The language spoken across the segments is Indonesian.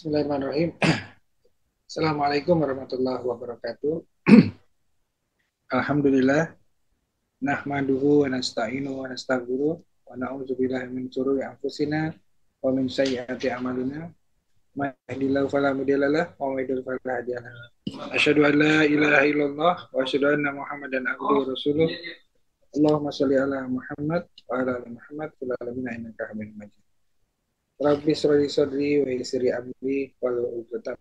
Bismillahirrahmanirrahim. Assalamualaikum warahmatullahi wabarakatuh. Alhamdulillah. Nahmaduhu wa nasta'inuhu wa nastaghfiruh wa na'udzubillahi min syururi anfusina wa min sayyiati a'malina. May yahdihillahu fala mudhillalah wa may yudhlil fala hadiyalah. Asyhadu an la ilaha illallah wa asyhadu anna Muhammadan abduhu wa rasuluh. Allahumma shalli ala Muhammad wa ala ali Muhammad fil alamin innaka Hamidum Majid. Rabbi shrah li sadri wa yassir li amri wahlul 'uqdatam.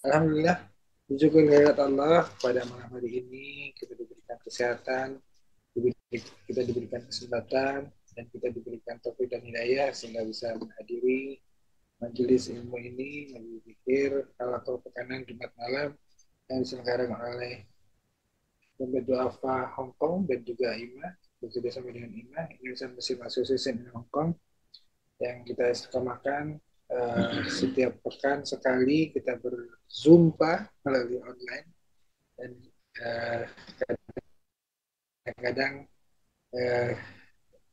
Alhamdulillah, bersyukur kehadirat Allah pada malam hari ini kita diberikan kesehatan, kita diberikan kesempatan, dan kita diberikan taufik dan hidayah sehingga bisa menghadiri majelis ilmu ini, majelis zikir, atau pekanan Jumat malam yang diselenggarakan oleh Dompet Duafa Hong Kong dan juga IMA, bekerja sama dengan IMA, Indonesian Muslim Association in Hong Kong, yang kita istiqomahkan setiap pekan sekali kita berzumpa melalui online dan uh, kadang-kadang uh,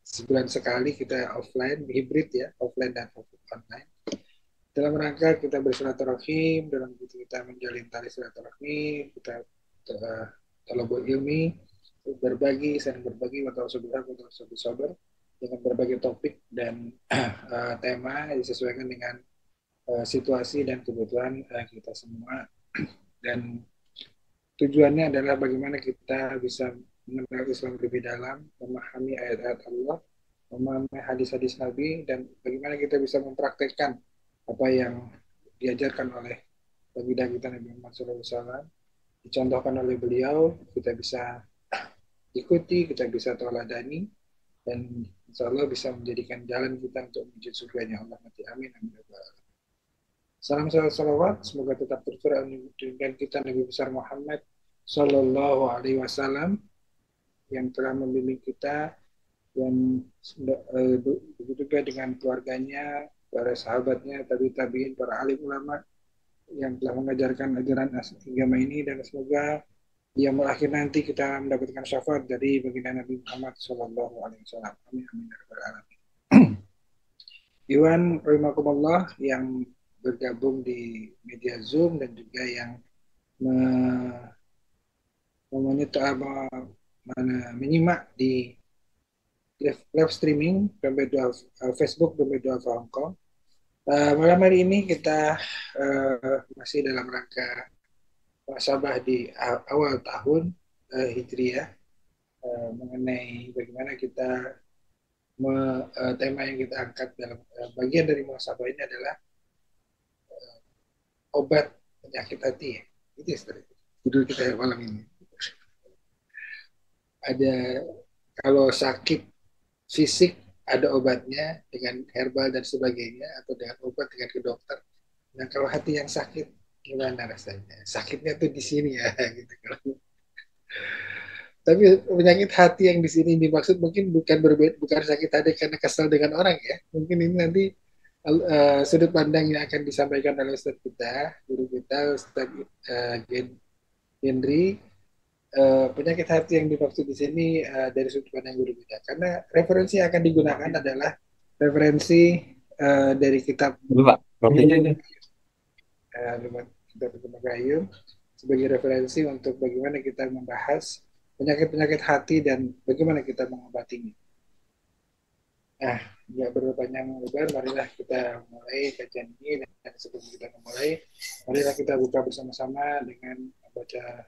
sebulan sekali kita offline, hybrid ya, offline dan online. Dalam rangka kita bersilaturahim, dalam kita menjalin tali silaturahmi, kita talabul ilmi, berbagi, saling berbagi, atau sabar dengan berbagai topik dan tema yang disesuaikan dengan situasi dan kebutuhan kita semua. Dan tujuannya adalah bagaimana kita bisa mengenal Islam lebih dalam, memahami ayat-ayat Allah, memahami hadis-hadis Nabi, dan bagaimana kita bisa mempraktekkan apa yang diajarkan oleh baginda kita Nabi Muhammad SAW, dicontohkan oleh beliau, kita bisa ikuti, kita bisa teladani, dan insya Allah bisa menjadikan jalan kita untuk menuju surganya Allah. Amin. Amin. Salam salawat, semoga tetap tercurah dengan kita Nabi besar Muhammad Sallallahu Alaihi Wasallam yang telah membimbing kita, dan begitu juga dengan keluarganya, para sahabatnya, tabi'in, para alim ulama yang telah mengajarkan ajaran agama ini, dan semoga yang akhir nanti kita mendapatkan syafaat dari baginda Nabi Muhammad Sallallahu Alaihi Wasallam. Amin amin ya rabbal alamin. Iwan rahimakumullah yang bergabung di media Zoom dan juga yang menyimak di live streaming Facebook Dompet Duafa Hong Kong. Malam hari ini kita masih dalam rangka muhasabah di awal tahun Hijriah, mengenai bagaimana kita tema yang kita angkat dalam bagian dari muhasabah ini adalah obat penyakit hati. Itu judul kita malam ini. Ada, kalau sakit fisik ada obatnya dengan herbal dan sebagainya, atau dengan obat dengan ke dokter. Nah kalau hati yang sakit gimana rasanya? Sakitnya tuh di sini ya, gitu. Tapi penyakit hati yang di sini dimaksud mungkin bukan sakit hati karena kesal dengan orang ya. Mungkin ini nanti sudut pandang yang akan disampaikan oleh Ustadz kita, guru kita, Ustadz Henry. Penyakit hati yang dimaksud di sini dari sudut pandang guru kita. Karena referensi yang akan digunakan adalah referensi dari kitab Pak, kitab Gayum sebagai referensi untuk bagaimana kita membahas penyakit-penyakit hati dan bagaimana kita mengobatinya. Nah, nggak berpanjang lebar, marilah kita mulai kajian ini, dan sebelum kita memulai, marilah kita buka bersama-sama dengan membaca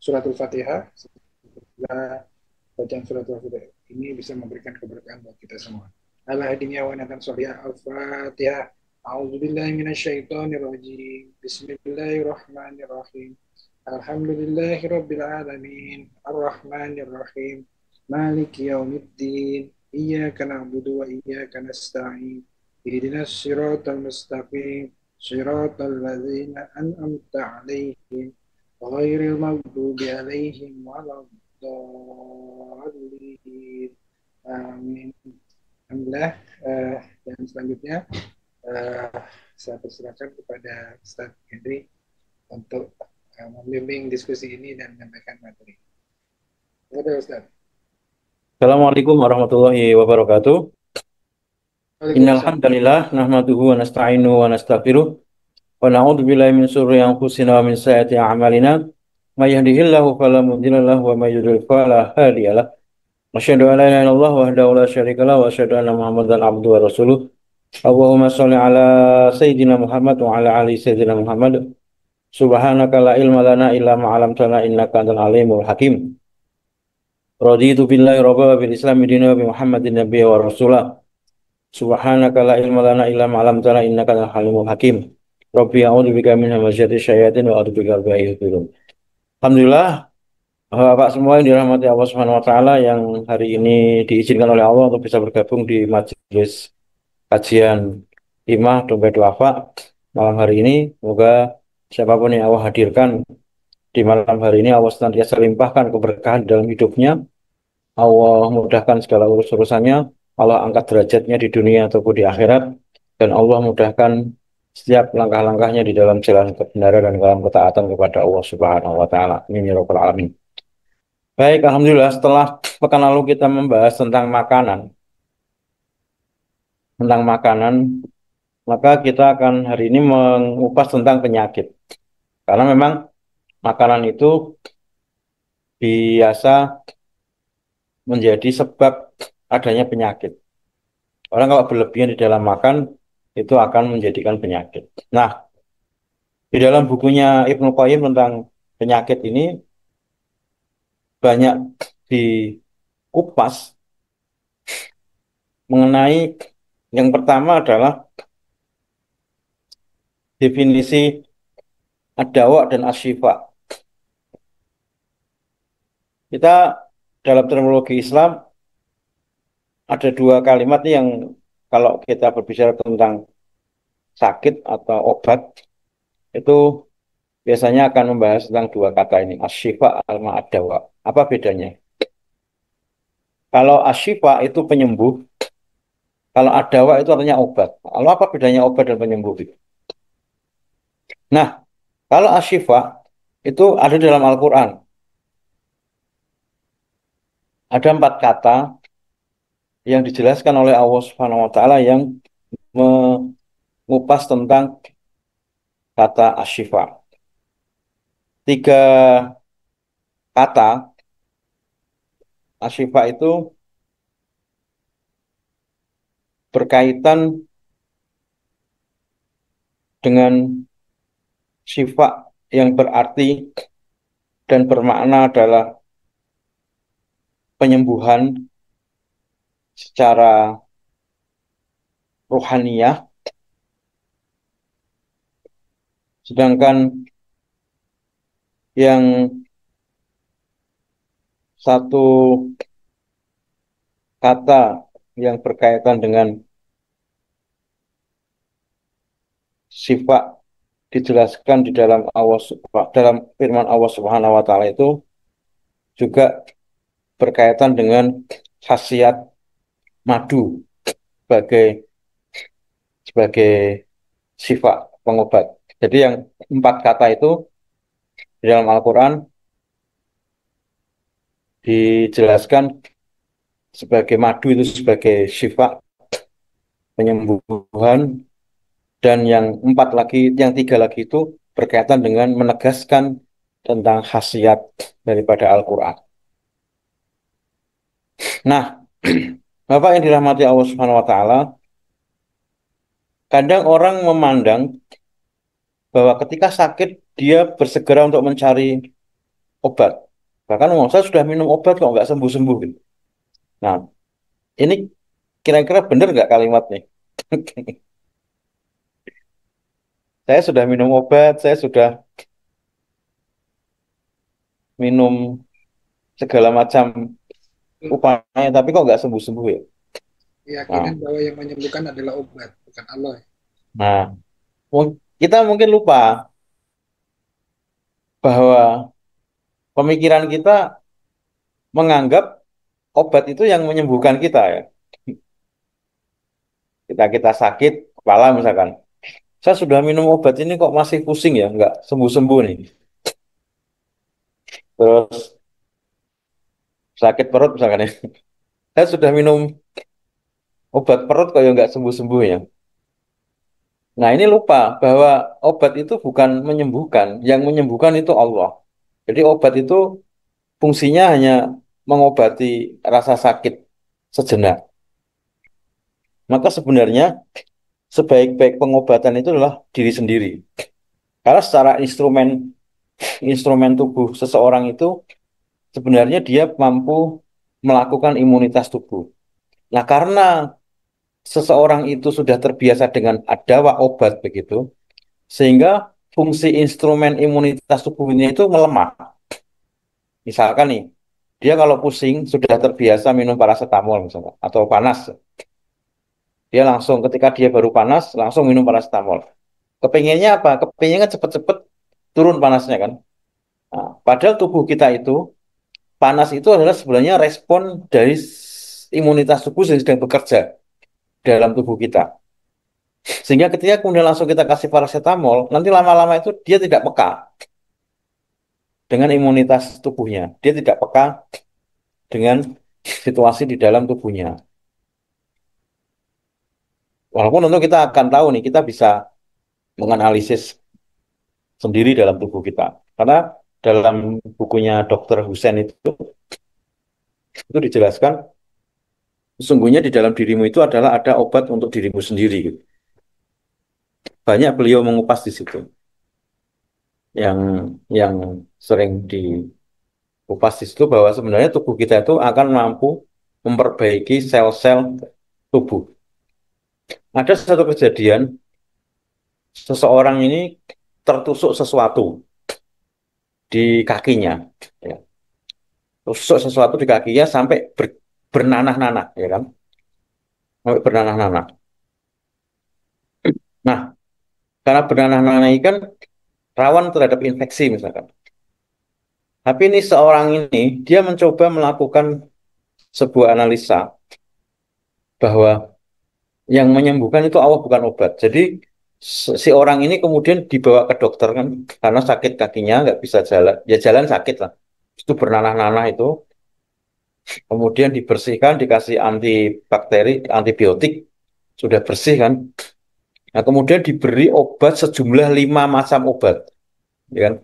suratul Fatihah. Semoga bacaan suratul Fatihah ini bisa memberikan keberkahan buat kita semua. Al-Hadiniya wa natan soliyah Al-Fatihah. A'udzubillahi minasyaitonirrajim. Bismillahirrahmanirrahim. Alhamdulillahirabbil alamin. Arrahmanirrahim. Maliki yaumiddin. Iyyaka na'budu wa iyyaka nasta'in. Ihdinas siratal mustaqim. Siratal ladzina an'amta 'alaihim ghairil maghdubi 'alaihim waladdallin. Amin. Alhamdulillah. Dan selanjutnya saya persilakan kepada Ustaz Henry untuk membimbing diskusi ini dan menyampaikan materi. Kepada Ustaz. Assalamualaikum warahmatullahi wabarakatuh. Innal Waalaikumsalam. hamdalillah nahmaduhu wa nasta'inu wa nastaghfiruh wa na'udzu billahi min shururi anfusina wa min sayyiati a'malina. May yahdihillahu fala mudilla lahu wa may yudlil fala hadiya lahu. Asyhadu an la ilaha illallah wahdahu la syarika lahu wa asyhadu anna Muhammadan abduhu wa rasuluh. Allahumma shalli ala sayyidina Muhammad wa ala ali sayyidina Muhammad. Subhanaka la ilma lana illa ma 'allamtana innaka antal alimul hakim. Raditu billahi rabba wa bil islami dinan wa bi Muhammadin nabiyya wa rasulah. Subhanaka la ilma lana illa ma 'allamtana innaka antal halimul hakim. Rabbi a'udzubika min hamazati syayatin wa a'udzubika rabbi an yahdurun. Alhamdulillah, Bapak semua yang dirahmati Allah Subhanahu wa taala yang hari ini diizinkan oleh Allah untuk bisa bergabung di majelis kajian Himah Dompet Wafa malam hari ini. Semoga siapapun yang Allah hadirkan di malam hari ini Allah senantiasa limpahkan keberkahan dalam hidupnya. Allah mudahkan segala urus-urusannya, Allah angkat derajatnya di dunia ataupun di akhirat, dan Allah mudahkan setiap langkah-langkahnya di dalam jalan kebenaran dan dalam ketaatan kepada Allah Subhanahu wa taala. Amin ya rabbal alamin. Baik, alhamdulillah setelah pekan lalu kita membahas tentang makanan, maka kita akan hari ini mengupas tentang penyakit. Karena memang makanan itu biasa menjadi sebab adanya penyakit. Orang kalau berlebihan di dalam makan itu akan menjadikan penyakit. Nah, di dalam bukunya Ibnu Qayyim tentang penyakit ini banyak dikupas mengenai yang pertama adalah definisi ad-dawa dan asyifa. Kita dalam terminologi Islam ada dua kalimat nih yang kalau kita berbicara tentang sakit atau obat itu biasanya akan membahas tentang dua kata ini, asyifa sama ad-dawa. Apa bedanya? Kalau asyifa itu penyembuh, kalau adawa itu artinya obat. Lalu apa bedanya obat dan penyembuh itu? Nah, kalau asyifa itu ada dalam Al-Quran. Ada empat kata yang dijelaskan oleh Allah Subhanahu Wa Taala yang mengupas tentang kata asyifa. Tiga kata asyifa itu berkaitan dengan sifat yang berarti dan bermakna adalah penyembuhan secara ruhaniyah, sedangkan yang satu kata yang berkaitan dengan sifat dijelaskan di dalam dalam firman Allah Subhanahu wa taala itu juga berkaitan dengan khasiat madu sebagai sebagai sifat pengobat. Jadi yang empat kata itu di dalam Al-Qur'an dijelaskan sebagai madu itu sebagai sifat penyembuhan, dan yang empat lagi, yang tiga lagi itu berkaitan dengan menegaskan tentang khasiat daripada Al-Quran. Nah, Bapak yang dirahmati Allah Subhanahu wa taala, kadang orang memandang bahwa ketika sakit dia bersegera untuk mencari obat. Bahkan saya sudah minum obat kok nggak sembuh-sembuh gitu. Nah, ini kira-kira benar nggak kalimatnya? Saya sudah minum obat, saya sudah minum segala macam upaya, tapi kok nggak sembuh-sembuh ya? Keyakinan Nah, bahwa yang menyembuhkan adalah obat, bukan Allah. nah, kita mungkin lupa bahwa pemikiran kita menganggap obat itu yang menyembuhkan kita ya. Kita sakit kepala misalkan. Saya sudah minum obat ini kok masih pusing ya, nggak sembuh-sembuh nih. Terus sakit perut misalkan ya. Saya sudah minum obat perut kok ya nggak sembuh-sembuh ya. Nah, ini lupa bahwa obat itu bukan menyembuhkan, yang menyembuhkan itu Allah. Jadi obat itu fungsinya hanya mengobati rasa sakit sejenak. Maka sebenarnya sebaik-baik pengobatan itu adalah diri sendiri. Karena secara instrumen instrumen tubuh seseorang itu sebenarnya dia mampu melakukan imunitas tubuh. Nah, karena seseorang itu sudah terbiasa dengan ada obat begitu, sehingga fungsi instrumen imunitas tubuhnya itu melemah. Misalkan nih, dia kalau pusing sudah terbiasa minum paracetamol misalnya, atau panas, dia langsung ketika dia baru panas langsung minum paracetamol. Kepengennya apa? Kepengennya cepet-cepet turun panasnya kan. Nah, padahal tubuh kita itu panas itu adalah sebenarnya respon dari imunitas tubuh yang sedang bekerja dalam tubuh kita. Sehingga ketika kemudian langsung kita kasih paracetamol, nanti lama-lama itu dia tidak peka dengan imunitas tubuhnya. Dia tidak peka dengan situasi di dalam tubuhnya. Walaupun tentu kita akan tahu nih, kita bisa menganalisis sendiri dalam tubuh kita. Karena dalam bukunya Dr. Hussein itu dijelaskan, sesungguhnya di dalam dirimu itu adalah ada obat untuk dirimu sendiri, gitu. Banyak beliau mengupas di situ. Yang yang sering dikupas di situ bahwa sebenarnya tubuh kita itu akan mampu memperbaiki sel-sel tubuh. Ada satu kejadian, seseorang ini tertusuk sesuatu di kakinya, ya. Tusuk sesuatu di kakinya sampai bernanah-nanah, ya kan? Sampai bernanah-nanah. Nah, karena bernanah-nanah ini kan rawan terhadap infeksi misalkan. Tapi ini seorang ini dia mencoba melakukan sebuah analisa bahwa yang menyembuhkan itu Allah bukan obat. Jadi si orang ini kemudian dibawa ke dokter kan karena sakit kakinya nggak bisa jalan. Ya jalan sakit lah. Itu bernanah-nanah itu. Kemudian dibersihkan, dikasih antibakteri, antibiotik, sudah bersih kan. Nah, kemudian diberi obat sejumlah 5 macam obat, ya kan?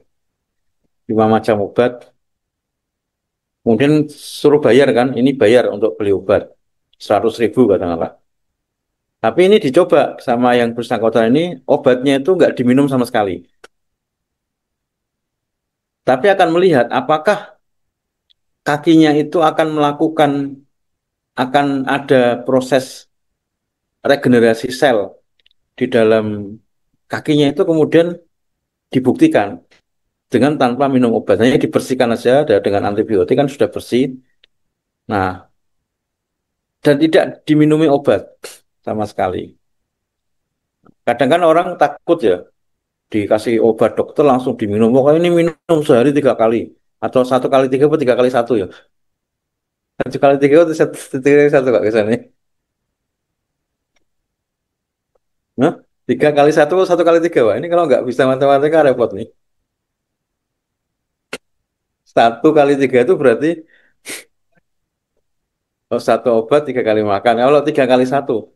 5 macam obat. Kemudian suruh bayar kan, ini bayar untuk beli obat 100.000 katakanlah. Tapi ini dicoba sama yang bersangkutan ini, obatnya itu nggak diminum sama sekali. Tapi akan melihat apakah kakinya itu akan melakukan, akan ada proses regenerasi sel di dalam kakinya itu kemudian dibuktikan dengan tanpa minum obat. Hanya dibersihkan saja dengan antibiotik kan sudah bersih. Nah, dan tidak diminumi obat sama sekali. Kadang kan orang takut ya, dikasih obat dokter langsung diminum. Pokoknya ini minum sehari 3 kali. Atau 1 kali 3 atau 3 kali 1 ya. 1 kali 3 atau 1 kali 1 kak kesannya. Nah, 3 kali 1 atau 1 kali 3. Wah, ini kalau nggak bisa matematika repot nih. 1 kali 3 itu berarti satu obat 3 kali makan. Kalau 3 kali 1,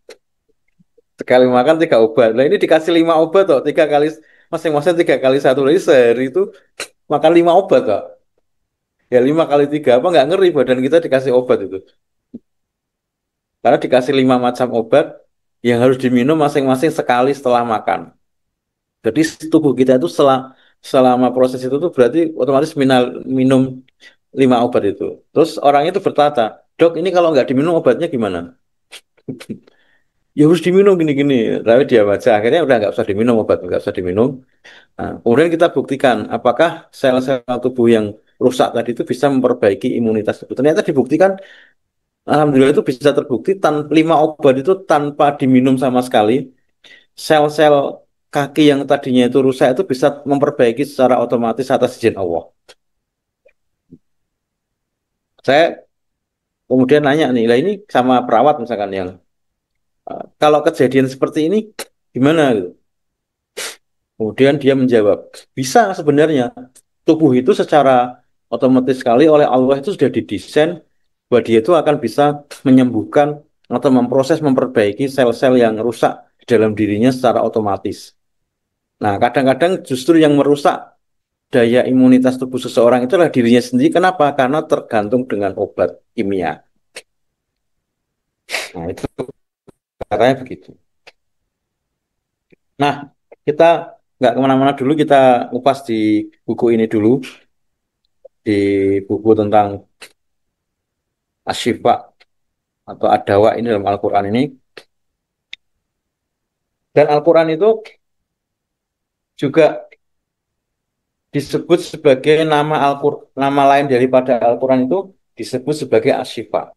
sekali makan 3 obat. Nah ini dikasih 5 obat toh, 3 kali masing-masing 3 kali 1. Jadi sehari itu makan 5 obat kok. Ya 5 kali 3 apa nggak ngeri badan kita dikasih obat itu. Karena dikasih 5 macam obat yang harus diminum masing-masing sekali setelah makan. Jadi tubuh kita itu selama proses itu tuh berarti otomatis minum 5 obat itu. Terus orang itu berkata, dok ini kalau nggak diminum obatnya gimana? Ya harus diminum gini-gini. Tapi dia baca akhirnya udah nggak usah diminum obat, nggak usah diminum. Nah, kemudian kita buktikan apakah sel-sel tubuh yang rusak tadi itu bisa memperbaiki imunitas tubuh. Ternyata dibuktikan, alhamdulillah itu bisa terbukti 5 obat itu tanpa diminum sama sekali, sel-sel kaki yang tadinya itu rusak itu bisa memperbaiki secara otomatis atas izin Allah. Saya kemudian nanya nih, lah ini sama perawat misalkan yang kalau kejadian seperti ini gimana gitu. Kemudian dia menjawab, bisa sebenarnya tubuh itu secara otomatis sekali oleh Allah itu sudah didesain bahwa dia itu akan bisa menyembuhkan atau memproses, memperbaiki sel-sel yang rusak di dalam dirinya secara otomatis. Nah, kadang-kadang justru yang merusak daya imunitas tubuh seseorang itu adalah dirinya sendiri. Kenapa? Karena tergantung dengan obat kimia. Nah, itu katanya begitu. Nah, kita nggak kemana-mana dulu, kita ngupas di buku ini dulu, di buku tentang Asyifa atau Ad-Dawa ini dalam Al-Quran ini. Dan Al-Quran itu juga disebut sebagai nama nama lain daripada Al-Quran itu disebut sebagai Asyifa.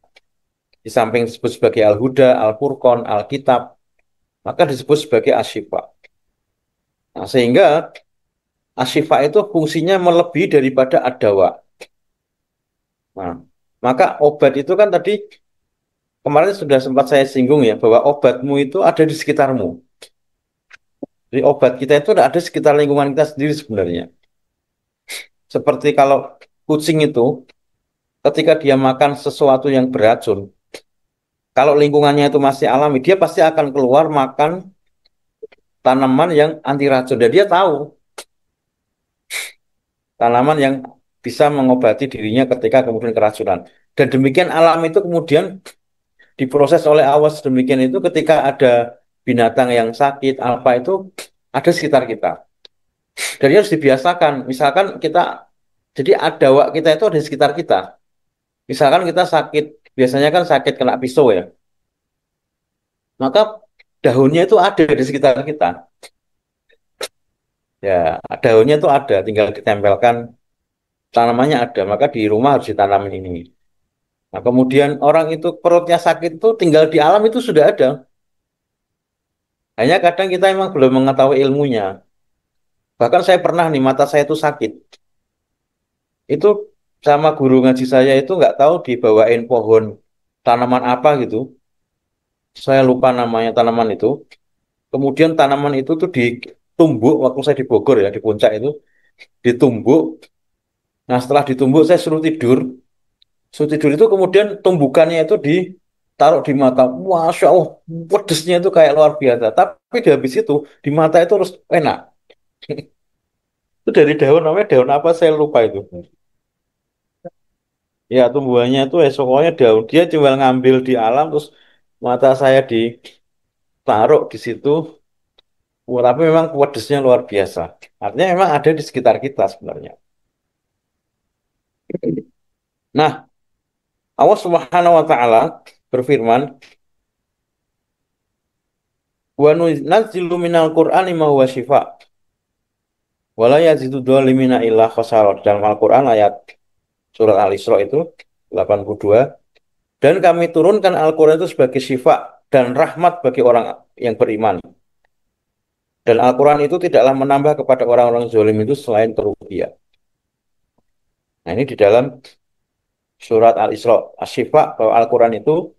Di samping disebut sebagai Al-Huda, Al-Furqan, Al-Kitab, maka disebut sebagai Asyifa. Nah, sehingga Asyifa itu fungsinya melebihi daripada Ad-Dawa. Nah, maka obat itu kan tadi kemarin sudah sempat saya singgung ya, bahwa obatmu itu ada di sekitarmu. Jadi obat kita itu ada di sekitar lingkungan kita sendiri sebenarnya. Seperti kalau kucing itu, ketika dia makan sesuatu yang beracun, kalau lingkungannya itu masih alami, dia pasti akan keluar makan tanaman yang anti racun. Dan dia tahu tanaman yang bisa mengobati dirinya ketika kemudian keracunan. Dan demikian alam itu kemudian diproses oleh awas demikian itu ketika ada binatang yang sakit, apa itu ada sekitar kita. Jadi harus dibiasakan. Misalkan kita, jadi ada wak kita itu ada di sekitar kita. Misalkan kita sakit, biasanya kan sakit kena pisau ya. Maka daunnya itu ada di sekitar kita. Ya, daunnya itu ada, tinggal ditempelkan, tanamannya ada. Maka di rumah harus ditanamin ini. Nah, kemudian orang itu perutnya sakit itu tinggal di alam itu sudah ada. Hanya kadang kita emang belum mengetahui ilmunya. Bahkan saya pernah nih mata saya itu sakit. Itu sama guru ngaji saya itu nggak tahu dibawain pohon tanaman apa gitu. Saya lupa namanya tanaman itu. Kemudian tanaman itu tuh ditumbuk waktu saya di Bogor ya, di puncak itu ditumbuk. Nah, setelah ditumbuk saya suruh tidur. Suruh tidur itu kemudian tumbukannya itu ditaruh di mata. Masya Allah, pedesnya itu kayak luar biasa. Tapi di habis itu di mata itu terus enak. Itu dari daun namanya daun apa saya lupa itu. Ya, tumbuhannya itu pokoknya daun. Dia cuma ngambil di alam terus mata saya ditaruh di situ. Wah, tapi memang pedesnya luar biasa. Artinya memang ada di sekitar kita sebenarnya. Nah, Allah Subhanahu wa taala berfirman, "Wa nunazzilu minal Qur'ani ma huwa syifa wa la yazidu dhalimina illa khasara." Dalam Al-Qur'an ayat surat Al-Isra itu 82. Dan kami turunkan Al-Qur'an itu sebagai syifa dan rahmat bagi orang yang beriman. Dan Al-Quran itu tidaklah menambah kepada orang-orang zalim itu selain kerugian. Nah, ini di dalam surat Al-Isra, Asy-Syifa, bahwa Al-Quran itu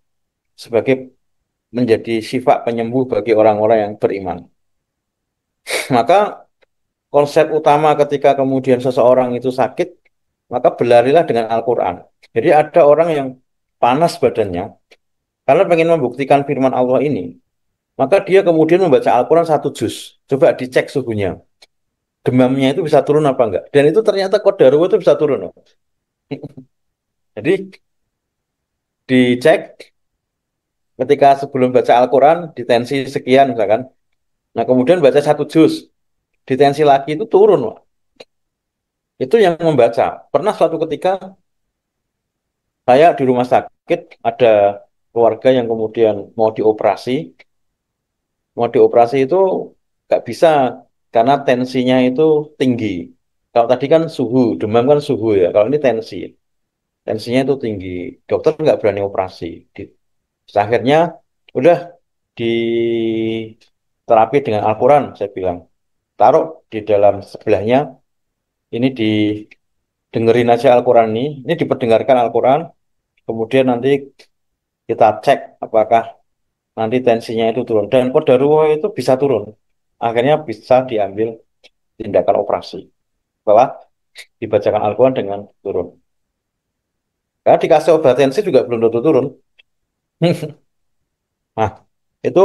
sebagai menjadi syifa penyembuh bagi orang-orang yang beriman. Maka konsep utama ketika kemudian seseorang itu sakit, maka berlarilah dengan Al-Quran. Jadi ada orang yang panas badannya, karena pengen membuktikan firman Allah ini, maka dia kemudian membaca Al-Quran 1 juz. Coba dicek suhunya. Demamnya itu bisa turun apa enggak. Dan itu ternyata qadarullah itu bisa turun. Jadi dicek ketika sebelum baca Al-Quran di tensi sekian misalkan. Nah kemudian baca 1 juz, di tensi lagi itu turun. Pak. Itu yang membaca. Pernah suatu ketika saya di rumah sakit ada keluarga yang kemudian mau dioperasi itu nggak bisa karena tensinya itu tinggi. Kalau tadi kan suhu, demam kan suhu ya. Kalau ini tensi, tensinya itu tinggi. Dokter nggak berani operasi. Terus akhirnya udah di terapi dengan Al-Quran, saya bilang. Taruh di dalam sebelahnya, ini didengerin aja Al-Quran ini diperdengarkan Al-Quran, kemudian nanti kita cek apakah nanti tensinya itu turun. Dan qadarullah itu bisa turun. Akhirnya bisa diambil tindakan operasi. Bahwa dibacakan Al-Quran dengan turun. Karena dikasih obat tensi juga belum tentu turun. Nah, itu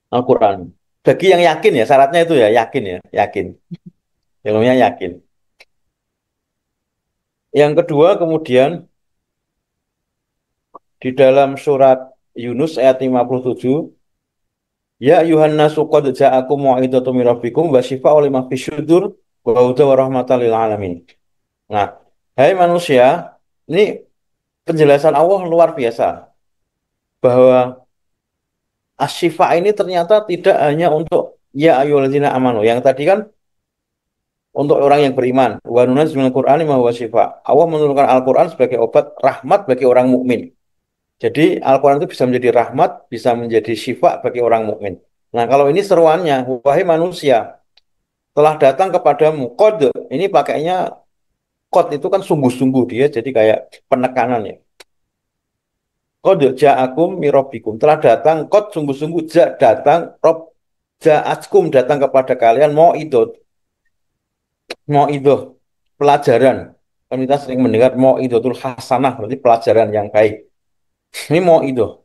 Al-Quran. Bagi yang yakin ya, syaratnya itu ya yakin ya, yakin. Ilmunya yakin. Yang kedua kemudian di dalam surat Yunus ayat 57, ya ayuhan nasu qad ja'akum mau'izatun min rabbikum wa syifaa'un lima fis sudur wa hudan wa rahmatan lil alamin. Nah, hai manusia, ini penjelasan Allah luar biasa bahwa asyifa ini ternyata tidak hanya untuk ya ayyuhalladzina amanu. Yang tadi kan untuk orang yang beriman. Wa nunazzilu minal Qur'ani ma huwa syifa. Allah menurunkan Al-Qur'an sebagai obat rahmat bagi orang mukmin. Jadi Al-Quran itu bisa menjadi rahmat, bisa menjadi syifa bagi orang mukmin. Nah, kalau ini seruannya, wahai manusia, telah datang kepadamu qad. Ini pakainya qad itu kan sungguh-sungguh dia, jadi kayak penekanan ya. Qad ja'akum mirabbikum. Telah datang qad sungguh-sungguh datang rob ja'atkum datang kepada kalian mau itu pelajaran. Kan kita sering mendengar mau idotul hasanah, berarti pelajaran yang baik. Ini mau itu.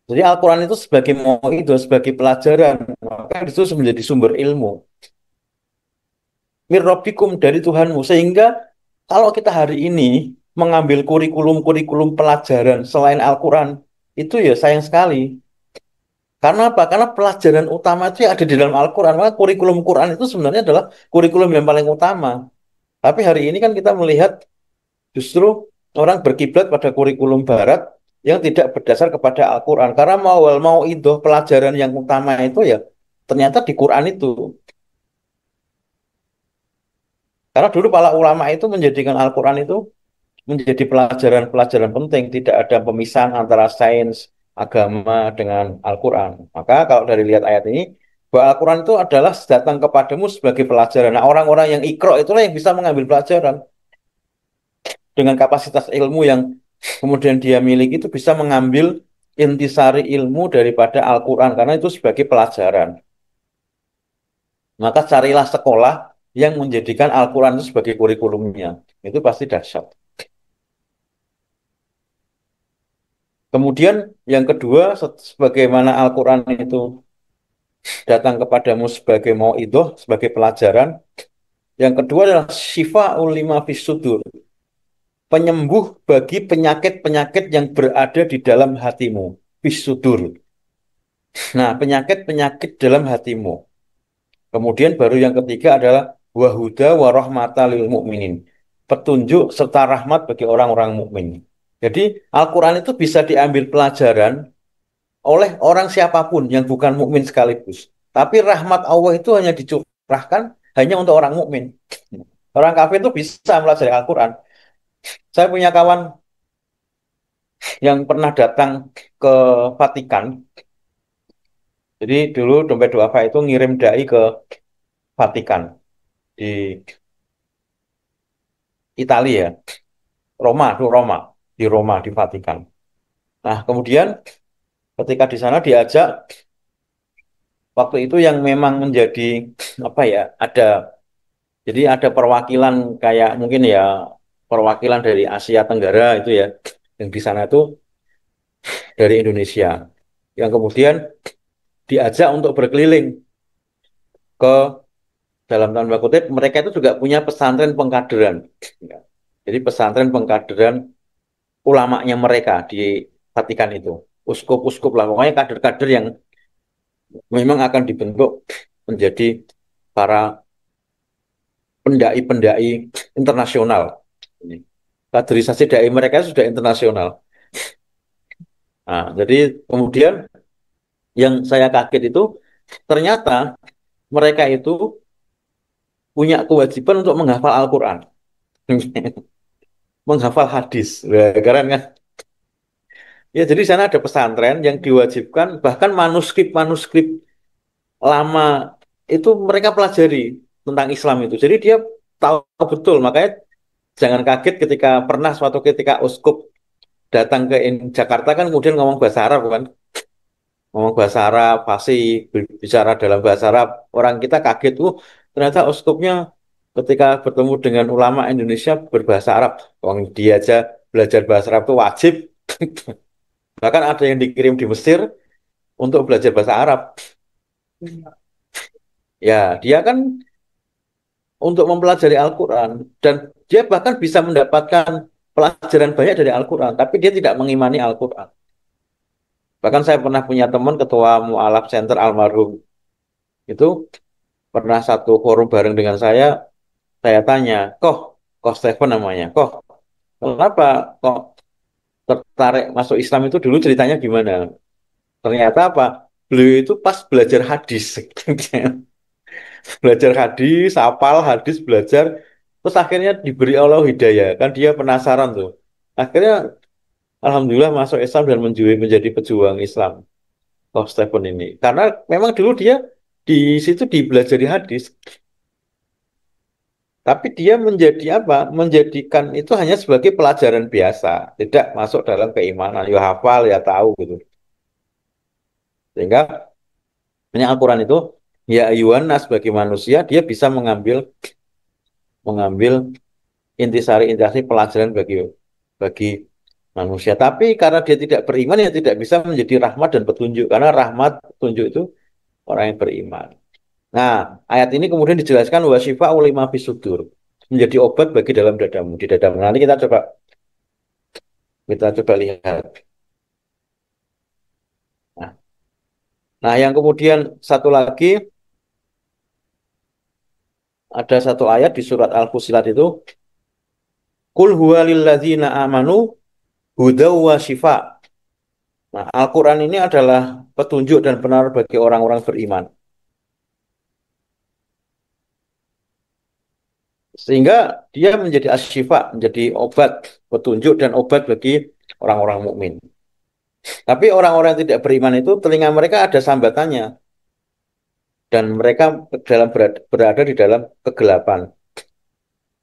Jadi Al-Quran itu sebagai itu sebagai pelajaran, maka itu menjadi sumber ilmu. Mir Rabbikum dari Tuhanmu. Sehingga kalau kita hari ini mengambil kurikulum-kurikulum pelajaran selain Al-Quran, itu ya sayang sekali. Karena apa? Karena pelajaran utama itu yang ada di dalam Al-Quran. Maka kurikulum Quran itu sebenarnya adalah kurikulum yang paling utama. Tapi hari ini kan kita melihat justru orang berkiblat pada kurikulum Barat yang tidak berdasar kepada Al-Quran. Karena mau itu pelajaran yang utama itu ya ternyata di Quran itu. Karena dulu para ulama itu menjadikan Al-Quran itu menjadi pelajaran-pelajaran penting. Tidak ada pemisahan antara sains, agama dengan Al-Quran. Maka kalau dari lihat ayat ini, bahwa Al-Quran itu adalah datang kepadamu sebagai pelajaran. Nah, orang-orang yang ikro itulah yang bisa mengambil pelajaran. Dengan kapasitas ilmu yang kemudian dia miliki itu bisa mengambil intisari ilmu daripada Al-Quran karena itu sebagai pelajaran. Maka carilah sekolah yang menjadikan Al-Quran itu sebagai kurikulumnya. Itu pasti dahsyat. Kemudian yang kedua, sebagaimana Al-Quran itu datang kepadamu sebagai mau'idoh, sebagai pelajaran. Yang kedua adalah syifa'ul lima fis sudur, penyembuh bagi penyakit-penyakit yang berada di dalam hatimu. Fis sudur. Nah, penyakit-penyakit dalam hatimu. Kemudian baru yang ketiga adalah wahuda warahmata lil mukminin. Petunjuk serta rahmat bagi orang-orang mukmin. Jadi Al-Quran itu bisa diambil pelajaran oleh orang siapapun yang bukan mukmin sekaligus. Tapi rahmat Allah itu hanya dicurahkan hanya untuk orang mukmin. Orang kafir itu bisa mempelajari Al-Quran. Saya punya kawan yang pernah datang ke Vatikan. Jadi dulu Dompet Duafa itu ngirim dai ke Vatikan di Italia ya. Roma, itu Roma. Di Roma, di Vatikan. Nah, kemudian ketika di sana diajak, waktu itu yang memang menjadi, apa ya, jadi ada perwakilan kayak mungkin ya, perwakilan dari Asia Tenggara itu ya, yang di sana itu dari Indonesia. Yang kemudian diajak untuk berkeliling ke dalam tanda kutip, mereka itu juga punya pesantren pengkaderan. Ya. Jadi pesantren pengkaderan ulamanya mereka di Vatikan itu. Uskup-uskup lah, pokoknya kader-kader yang memang akan dibentuk menjadi para pendai-pendai internasional. Kaderisasi dai mereka sudah internasional. Nah, jadi kemudian yang saya kaget itu ternyata mereka itu punya kewajiban untuk menghafal Al-Quran, menghafal hadis. Wah, keren kan? Ya, jadi di sana ada pesantren yang diwajibkan, bahkan manuskrip-manuskrip lama itu mereka pelajari tentang Islam itu. Jadi dia tahu betul, makanya jangan kaget ketika pernah suatu ketika uskup datang ke Jakarta kan kemudian ngomong bahasa Arab kan, ngomong bahasa Arab, fasih, bicara dalam bahasa Arab. Orang kita kaget, ternyata uskupnya ketika bertemu dengan ulama Indonesia berbahasa Arab. Wong dia aja belajar bahasa Arab itu wajib. Bahkan ada yang dikirim di Mesir untuk belajar bahasa Arab. Ya, dia kan untuk mempelajari Al-Quran. Dan dia bahkan bisa mendapatkan pelajaran banyak dari Al-Quran. Tapi dia tidak mengimani Al-Quran. Bahkan saya pernah punya teman ketua Mu'alaf Center almarhum. Itu pernah satu forum bareng dengan saya tanya, kok Stephen namanya, kenapa kok tertarik masuk Islam itu dulu ceritanya gimana? Ternyata apa? Beliau itu pas belajar hadis. Belajar hadis, hafal hadis, belajar. Terus akhirnya diberi Allah hidayah. Kan dia penasaran tuh. Akhirnya Alhamdulillah masuk Islam dan menjadi pejuang Islam. Stephen ini. Karena memang dulu dia di situ dibelajari hadis. Tapi dia menjadi apa? Menjadikan itu hanya sebagai pelajaran biasa. Tidak masuk dalam keimanan. Ya hafal, ya tahu gitu. Sehingga ini Al-Quran itu ya ayuhan sebagai manusia dia bisa mengambil mengambil intisari pelajaran bagi manusia. Tapi karena dia tidak beriman ya tidak bisa menjadi rahmat dan petunjuk karena rahmat petunjuk itu orang yang beriman. Nah, ayat ini kemudian dijelaskan wasifa ulima fisudur menjadi obat bagi dalam dadamu di dadamu. Nanti kita coba lihat. Nah, nah yang kemudian satu lagi ada satu ayat di surat Al-Fusilat itu Kul huwa lilladzina amanu hudaw wa shifa. Nah, Al-Quran ini adalah petunjuk dan benar bagi orang-orang beriman. Sehingga dia menjadi asyifa, menjadi obat, petunjuk dan obat bagi orang-orang mukmin. Tapi orang-orang yang tidak beriman itu telinga mereka ada sambatannya dan mereka berada di dalam kegelapan.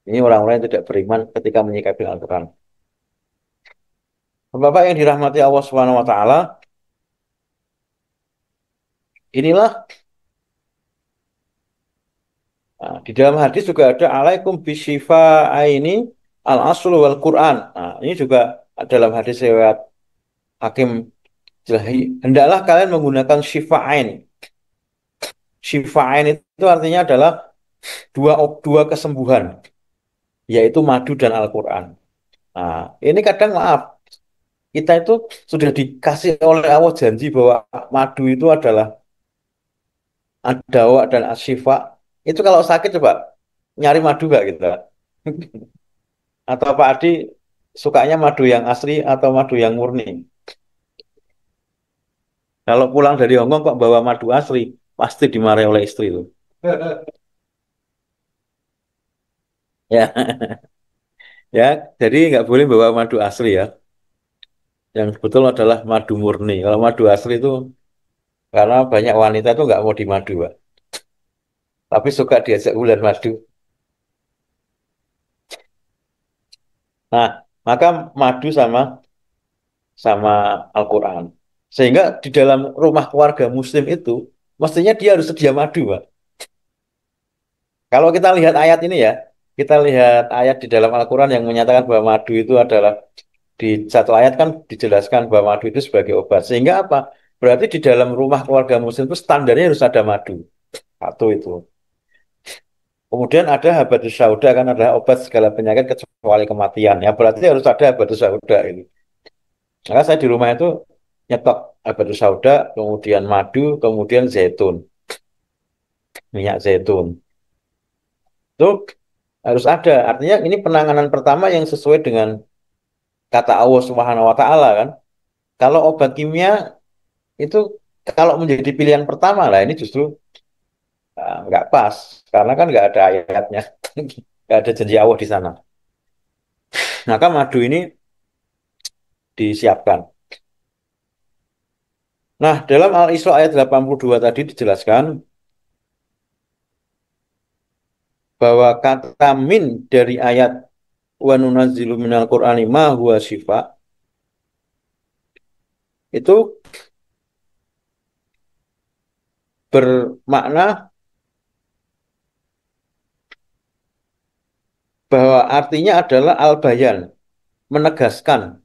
Ini orang-orang yang tidak beriman ketika menyikapi Al-Quran. Bapak yang dirahmati Allah Subhanahu wa taala, inilah di dalam hadis juga ada alaikum bisyifa ini al-aslu wal Quran. Nah, ini juga dalam hadis riwayat Hakim Jelahi, hendaklah kalian menggunakan syifa'ain. Syifa'ain itu artinya adalah dua kesembuhan, yaitu madu dan Al-Quran. Nah, ini kadang maaf, kita itu sudah dikasih oleh Allah janji bahwa madu itu adalah dawa dan asyifa. Itu kalau sakit coba nyari madu gak gitu? Atau Pak Adi sukanya madu yang asli atau madu yang murni? Kalau pulang dari Hongkong kok bawa madu asli, pasti dimarahi oleh istri itu. Ya, ya. Jadi nggak boleh bawa madu asli ya. Yang betul adalah madu murni. Kalau madu asli itu karena banyak wanita itu nggak mau dimadu, Pak. Tapi suka diajak bulan madu. Nah, maka madu sama sama Al-Quran. Sehingga di dalam rumah keluarga Muslim itu mestinya dia harus sedia madu, Pak. Kalau kita lihat ayat ini ya, kita lihat ayat di dalam Al-Quran yang menyatakan bahwa madu itu adalah di satu ayat kan dijelaskan bahwa madu itu sebagai obat. Sehingga apa? Berarti di dalam rumah keluarga Muslim itu standarnya harus ada madu. Satu itu. Kemudian ada habatus sauda kan adalah obat segala penyakit kecuali kematian. Ya berarti harus ada habatus sauda ini. Maka saya di rumah itu nyetok habatus sauda, kemudian madu, kemudian zaitun, minyak zaitun. Itu harus ada. Artinya ini penanganan pertama yang sesuai dengan kata Allah Subhanahu wa taala kan. Kalau obat kimia itu kalau menjadi pilihan pertama lah ini justru nggak pas karena kan nggak ada ayatnya, nggak ada janji Allah di sana. Maka madu ini disiapkan. Nah, dalam Al-Isra ayat 82 tadi dijelaskan bahwa kata min dari ayat wa nunazzilu minal Qur'ani ma huwa syifa itu bermakna bahwa artinya adalah al-bayan, menegaskan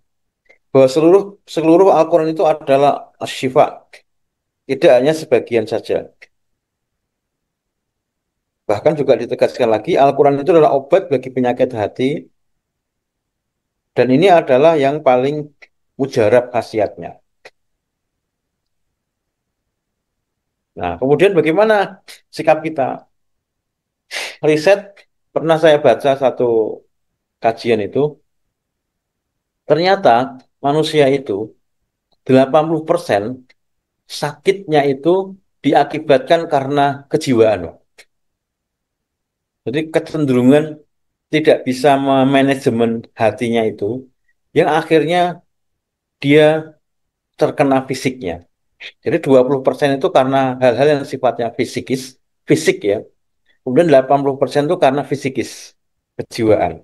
bahwa seluruh seluruh Al-Quran itu adalah syifa, tidak hanya sebagian saja. Bahkan juga ditegaskan lagi, Al-Quran itu adalah obat bagi penyakit hati, dan ini adalah yang paling mujarab khasiatnya. Nah, kemudian bagaimana sikap kita? Riset, pernah saya baca satu kajian itu, ternyata manusia itu 80% sakitnya itu diakibatkan karena kejiwaan. Jadi kecenderungan tidak bisa memanajemen hatinya itu, yang akhirnya dia terkena fisiknya. Jadi 20% itu karena hal-hal yang sifatnya fisik ya. Kemudian 80% itu karena fisikis, kejiwaan.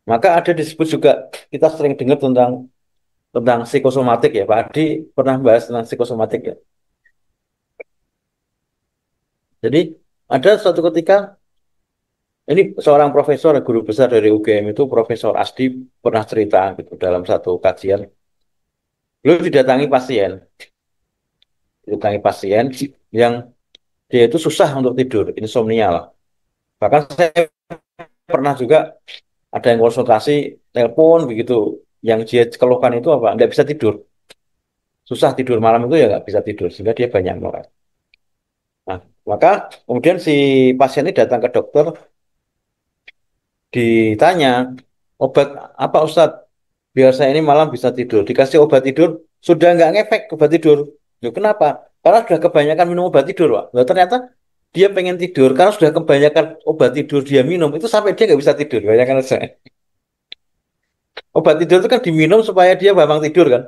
Maka ada disebut juga, kita sering dengar tentang psikosomatik ya. Pak Adi pernah bahas tentang psikosomatik ya. Jadi ada suatu ketika, ini seorang profesor, guru besar dari UGM itu, Profesor Asdi, pernah cerita gitu dalam satu kajian. Beliau didatangi pasien yang dia itu susah untuk tidur, insomnia lah. Bahkan saya pernah juga ada yang konsultasi, telepon begitu, yang dia keluhkan itu apa? Nggak bisa tidur, susah tidur malam itu ya nggak bisa tidur, sehingga dia banyak ngeluh. Nah, maka kemudian si pasien ini datang ke dokter, ditanya, obat apa Ustadz? Biar saya ini malam bisa tidur. Dikasih obat tidur, sudah nggak ngefek obat tidur. Loh, kenapa? Karena sudah kebanyakan minum obat tidur, Pak. Loh, ternyata dia pengen tidur, karena sudah kebanyakan obat tidur dia minum, itu sampai dia nggak bisa tidur. Bayangkan saja. Obat tidur itu kan diminum supaya dia gampang tidur kan.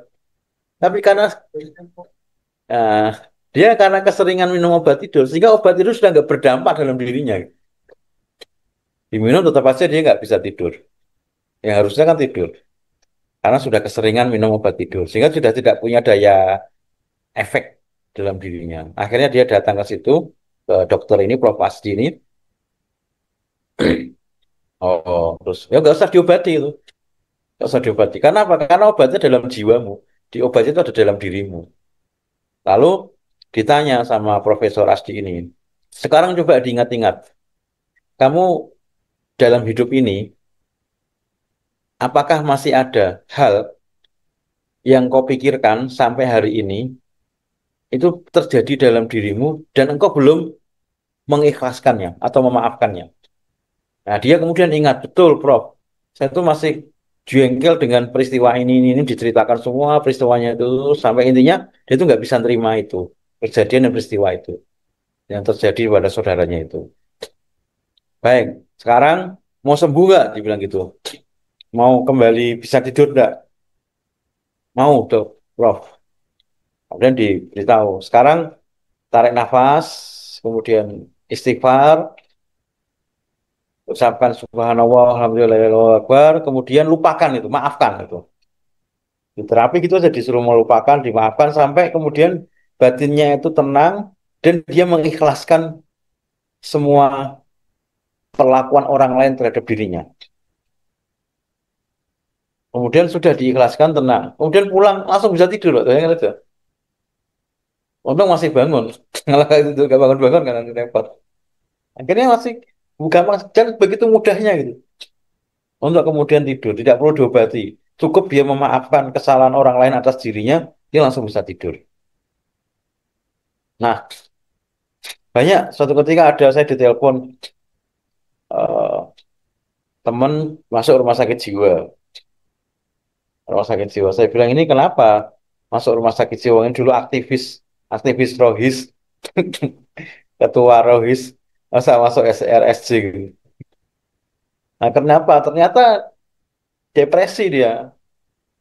Tapi karena ah, dia karena keseringan minum obat tidur, sehingga obat tidur sudah nggak berdampak dalam dirinya. Diminum tetap aja dia nggak bisa tidur. Yang harusnya kan tidur. Karena sudah keseringan minum obat tidur. Sehingga sudah tidak punya daya efek dalam dirinya. Akhirnya dia datang ke situ, ke dokter ini, Prof. Asdi ini. Oh, terus ya nggak usah diobati itu. Nggak usah diobati. Karena apa? Karena obatnya dalam jiwamu. Di obat itu ada dalam dirimu. Lalu ditanya sama Profesor Asdi ini. Sekarang coba diingat-ingat. Kamu dalam hidup ini, apakah masih ada hal yang kau pikirkan sampai hari ini itu terjadi dalam dirimu dan engkau belum mengikhlaskannya atau memaafkannya? Nah, dia kemudian ingat, betul, Prof. Saya tuh masih jengkel dengan peristiwa ini diceritakan semua peristiwanya itu, sampai intinya dia tuh nggak bisa nerima itu, kejadian dan peristiwa itu yang terjadi pada saudaranya itu. Baik, sekarang mau sembuh nggak? Dibilang gitu. Mau kembali bisa tidur nggak? Mau, dok, Prof. Kemudian diberitahu. Sekarang tarik nafas, kemudian istighfar, ucapkan subhanallah, alhamdulillah, Allahu akbar, kemudian lupakan itu, maafkan itu. Di terapi gitu aja disuruh melupakan, dimaafkan sampai kemudian batinnya itu tenang dan dia mengikhlaskan semua perlakuan orang lain terhadap dirinya. Kemudian sudah diikhlaskan, tenang. Kemudian pulang langsung bisa tidur loh, tanya aja. Untung masih bangun. Kalau itu gak bangun-bangun kan repot. Akhirnya masih gampang dan begitu mudahnya gitu. Untuk kemudian tidur, tidak perlu diobati. Cukup dia memaafkan kesalahan orang lain atas dirinya, dia langsung bisa tidur. Nah, banyak suatu ketika ada saya ditelepon eh, teman masuk rumah sakit jiwa. Rumah sakit jiwa. Saya bilang ini kenapa masuk rumah sakit jiwa? Ini dulu aktivis Rohis, ketua Rohis, masa masuk SRSJ gitu. Nah, kenapa? Ternyata depresi dia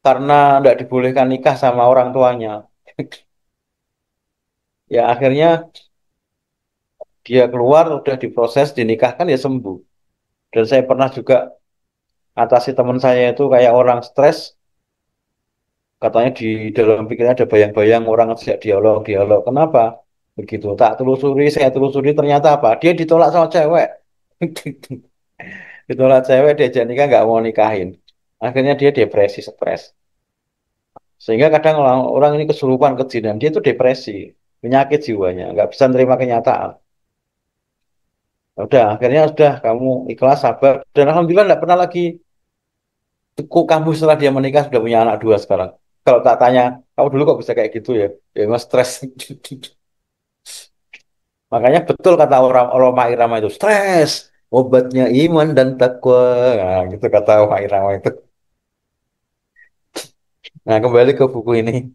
karena tidak dibolehkan nikah sama orang tuanya. Ya akhirnya dia keluar, udah diproses, dinikahkan ya sembuh. Dan saya pernah juga atasi teman saya itu kayak orang stres, katanya di dalam pikirannya ada bayang-bayang orang ngajak dialog. Kenapa? Begitu. Tak telusuri, saya telusuri ternyata apa? Dia ditolak sama cewek. Itulah cewek diajak nikah nggak mau nikahin. Akhirnya dia depresi, stres. Sehingga kadang orang, orang ini kesurupan, kejinan, dia itu depresi, penyakit jiwanya, nggak bisa nerima kenyataan. Ya udah, akhirnya sudah kamu ikhlas, sabar, dan alhamdulillah nggak pernah lagi. Kok kamu setelah dia menikah sudah punya anak dua sekarang? Kalau tak tanya, kamu dulu kok bisa kayak gitu ya? Ya emang stres. Makanya betul kata orang Roma Irama itu, stres, obatnya iman dan takwa. Nah, gitu kata Roma Irama itu. Nah, kembali ke buku ini.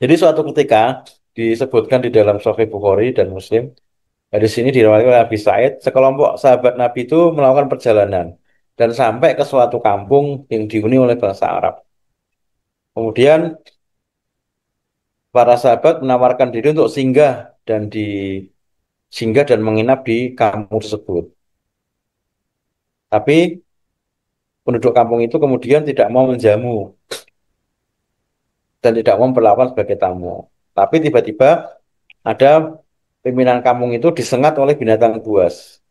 Jadi suatu ketika disebutkan di dalam Sahih Bukhari dan Muslim, di sini diriwayatkan oleh Abi Said, sekelompok sahabat Nabi itu melakukan perjalanan dan sampai ke suatu kampung yang dihuni oleh bangsa Arab. Kemudian para sahabat menawarkan diri untuk singgah dan menginap di kampung tersebut. Tapi penduduk kampung itu kemudian tidak mau menjamu dan tidak mau memperlakukan sebagai tamu. Tapi tiba-tiba ada pimpinan kampung itu disengat oleh binatang buas.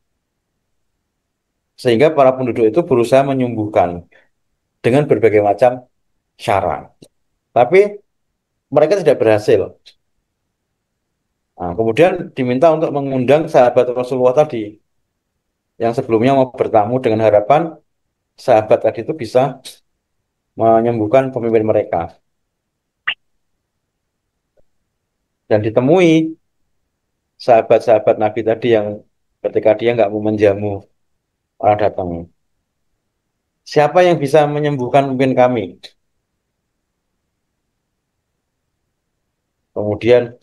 Sehingga para penduduk itu berusaha menyembuhkan dengan berbagai macam cara. Tapi mereka tidak berhasil. Nah, kemudian diminta untuk mengundang sahabat Rasulullah tadi yang sebelumnya mau bertamu dengan harapan sahabat tadi itu bisa menyembuhkan pemimpin mereka. Dan ditemui sahabat-sahabat Nabi tadi yang ketika dia nggak mau menjamu orang datang. Siapa yang bisa menyembuhkan pemimpin kami? Kemudian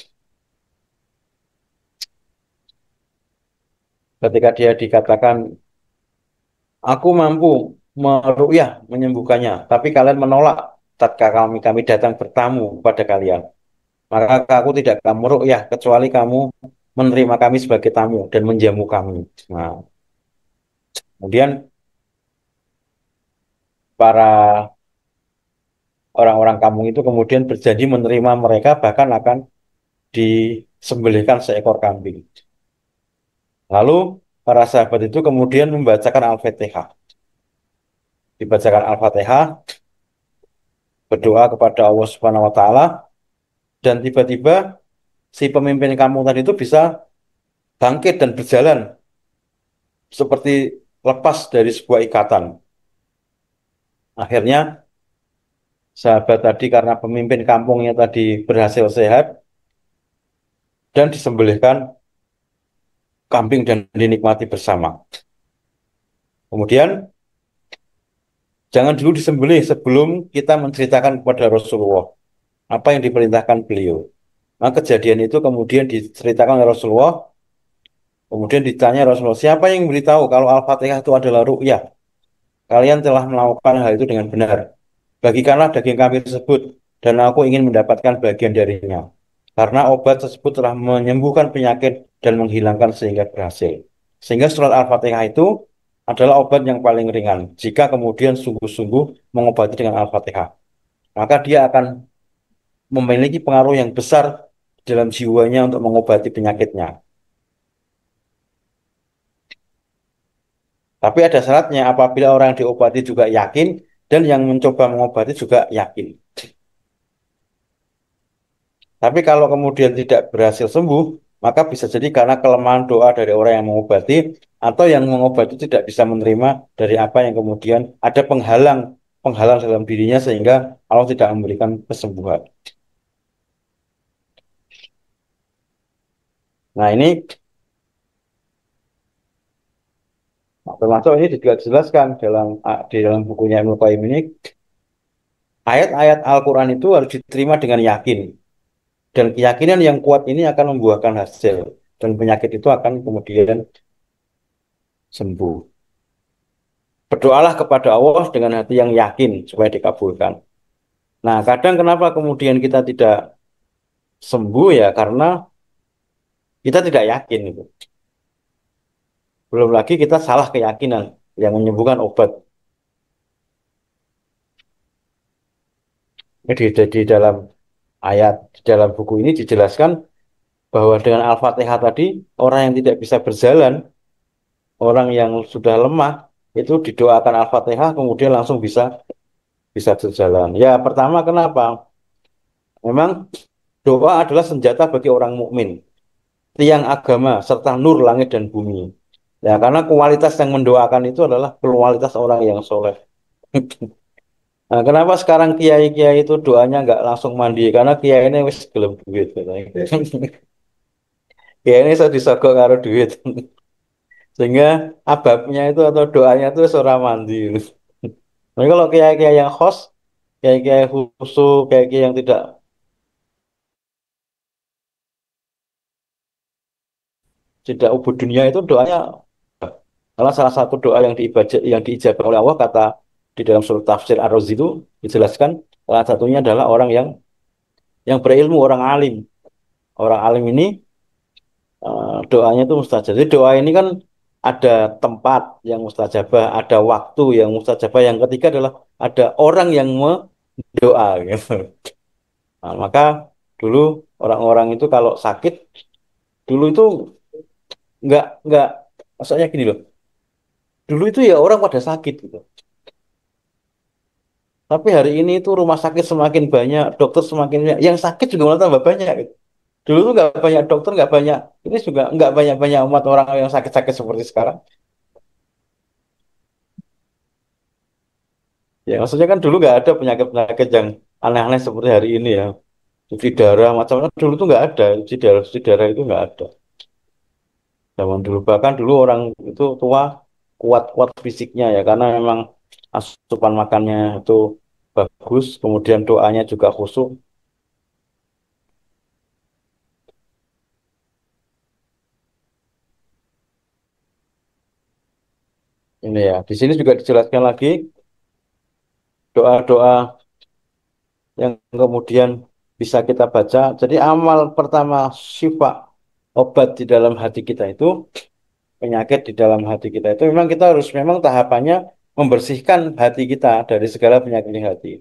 ketika dia dikatakan, aku mampu meruqyah menyembuhkannya, tapi kalian menolak tatkala kami datang bertamu kepada kalian. Maka aku tidak akan meruqyah kecuali kamu menerima kami sebagai tamu dan menjamu kami. Nah, kemudian para orang-orang kampung itu kemudian berjanji menerima mereka bahkan akan disembelihkan seekor kambing. Lalu para sahabat itu kemudian membacakan Al-Fatihah. Dibacakan Al-Fatihah, berdoa kepada Allah Subhanahu wa taala dan tiba-tiba si pemimpin kampung tadi itu bisa bangkit dan berjalan seperti lepas dari sebuah ikatan. Akhirnya sahabat tadi karena pemimpin kampungnya tadi berhasil sehat dan disembelihkan kambing dan dinikmati bersama. Kemudian jangan dulu disembelih sebelum kita menceritakan kepada Rasulullah apa yang diperintahkan beliau. Nah, kejadian itu kemudian diceritakan oleh Rasulullah. Kemudian ditanya Rasulullah, siapa yang memberitahu kalau Al-Fatihah itu adalah ru'yah? Kalian telah melakukan hal itu dengan benar. Bagikanlah daging kambing tersebut, dan aku ingin mendapatkan bagian darinya. Karena obat tersebut telah menyembuhkan penyakit dan menghilangkan sehingga berhasil. Sehingga surat Al-Fatihah itu adalah obat yang paling ringan. Jika kemudian sungguh-sungguh mengobati dengan Al-Fatihah, maka dia akan memiliki pengaruh yang besar dalam jiwanya untuk mengobati penyakitnya. Tapi ada syaratnya apabila orang yang diobati juga yakin dan yang mencoba mengobati juga yakin. Tapi kalau kemudian tidak berhasil sembuh, maka bisa jadi karena kelemahan doa dari orang yang mengobati atau yang mengobati tidak bisa menerima dari apa yang kemudian ada penghalang dalam dirinya sehingga Allah tidak memberikan kesembuhan. Nah ini termasuk ini juga dijelaskan di dalam bukunya Ibnu Qayyim ini ayat-ayat Al-Quran itu harus diterima dengan yakin. Dan keyakinan yang kuat ini akan membuahkan hasil. Dan penyakit itu akan kemudian sembuh. Berdoalah kepada Allah dengan hati yang yakin supaya dikabulkan. Nah, kadang kenapa kemudian kita tidak sembuh ya karena kita tidak yakin itu. Belum lagi kita salah keyakinan yang menyembuhkan obat. Di dalam di dalam buku ini dijelaskan bahwa dengan Al-Fatihah tadi orang yang tidak bisa berjalan orang yang sudah lemah itu didoakan Al-Fatihah kemudian langsung bisa bisa berjalan. Ya, pertama kenapa? Memang doa adalah senjata bagi orang mukmin, tiang agama serta nur langit dan bumi. Ya, karena kualitas yang mendoakan itu adalah kualitas orang yang soleh. Nah, kenapa sekarang kiai-kiai itu doanya nggak langsung mandi? Karena kiai ini wis gelem duit katanya. Kiai ini saya disogok karo duit. Sehingga ababnya itu atau doanya itu seorang mandi. Tapi kalau kiai-kiai yang host, kiai-kiai khusyuk, kiai-kiai yang tidak ubud dunia itu doanya, karena salah satu doa yang yang diijabah oleh Allah kata di dalam surat tafsir Ar-Razi itu dijelaskan salah satunya adalah orang yang berilmu, orang alim. Orang alim ini doanya itu mustajab. Jadi doa ini kan ada tempat yang mustajabah, ada waktu yang mustajabah. Yang ketiga adalah ada orang yang mendoa gitu. Nah, maka dulu orang-orang itu kalau sakit dulu itu nggak maksudnya gini loh. Dulu itu ya orang pada sakit gitu. Tapi hari ini itu rumah sakit semakin banyak, dokter semakin banyak. Yang sakit juga malah tambah banyak gitu. Dulu tuh nggak banyak dokter, nggak banyak. Ini juga nggak banyak-banyak umat orang yang sakit-sakit seperti sekarang. Ya maksudnya kan dulu nggak ada penyakit-penyakit yang aneh-aneh seperti hari ini ya. Cuci darah macam-macam dulu tuh nggak ada. Cuci darah itu nggak ada. Zaman dulu bahkan dulu orang itu tua kuat-kuat fisiknya ya karena memang asupan makannya itu bagus, kemudian doanya juga khusyuk. Ini ya, di sini juga dijelaskan lagi doa-doa yang kemudian bisa kita baca. Jadi amal pertama syifa obat di dalam hati kita itu penyakit di dalam hati kita itu memang kita harus memang tahapannya membersihkan hati kita dari segala penyakit di hati.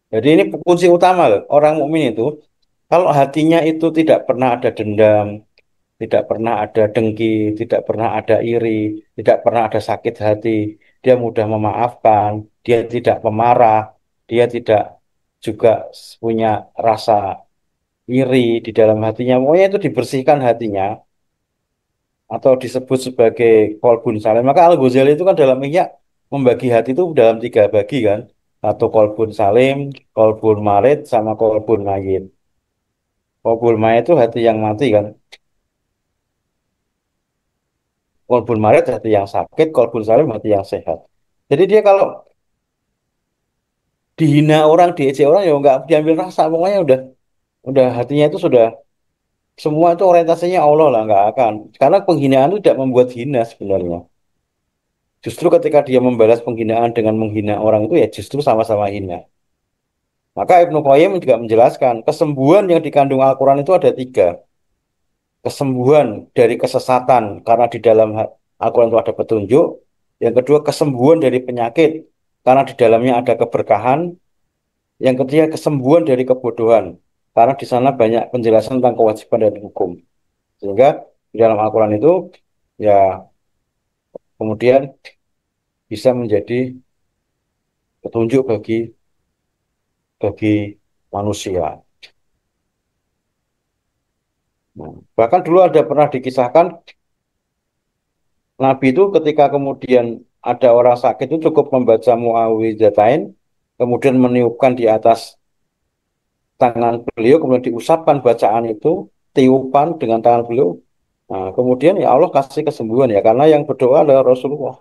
Jadi ini kunci utama loh. Orang mukmin itu kalau hatinya itu tidak pernah ada dendam, tidak pernah ada dengki, tidak pernah ada iri, tidak pernah ada sakit hati, dia mudah memaafkan, dia tidak pemarah, dia tidak juga punya rasa iri di dalam hatinya. Pokoknya itu dibersihkan hatinya atau disebut sebagai kolbun salim. Maka Al-Ghazali itu kan dalam Ihya membagi hati itu dalam tiga bagi kan. Satu kolbun salim, kolbun marid, sama kolbun mayit. Kolbun mayit itu hati yang mati kan. Kolbun marid hati yang sakit, kolbun salim hati yang sehat. Jadi dia kalau dihina orang, diejek orang ya nggak diambil rasa. Pokoknya udah hatinya itu sudah semua itu orientasinya Allah lah nggak akan. Karena penghinaan itu tidak membuat hina sebenarnya. Justru ketika dia membalas penghinaan dengan menghina orang itu ya justru sama-sama hina. Maka Ibnu Qayyim juga menjelaskan kesembuhan yang dikandung Al-Quran itu ada tiga. Kesembuhan dari kesesatan karena di dalam Al-Quran itu ada petunjuk. Yang kedua kesembuhan dari penyakit karena di dalamnya ada keberkahan. Yang ketiga kesembuhan dari kebodohan karena di sana banyak penjelasan tentang kewajiban dan hukum. Sehingga di dalam Al-Quran itu ya kemudian bisa menjadi petunjuk bagi manusia. Nah, bahkan dulu ada pernah dikisahkan Nabi itu ketika kemudian ada orang sakit itu cukup membaca Muawwidzatain, kemudian meniupkan di atas tangan beliau, kemudian diusapkan bacaan itu, tiupan dengan tangan beliau. Nah, kemudian ya Allah kasih kesembuhan ya, karena yang berdoa adalah Rasulullah.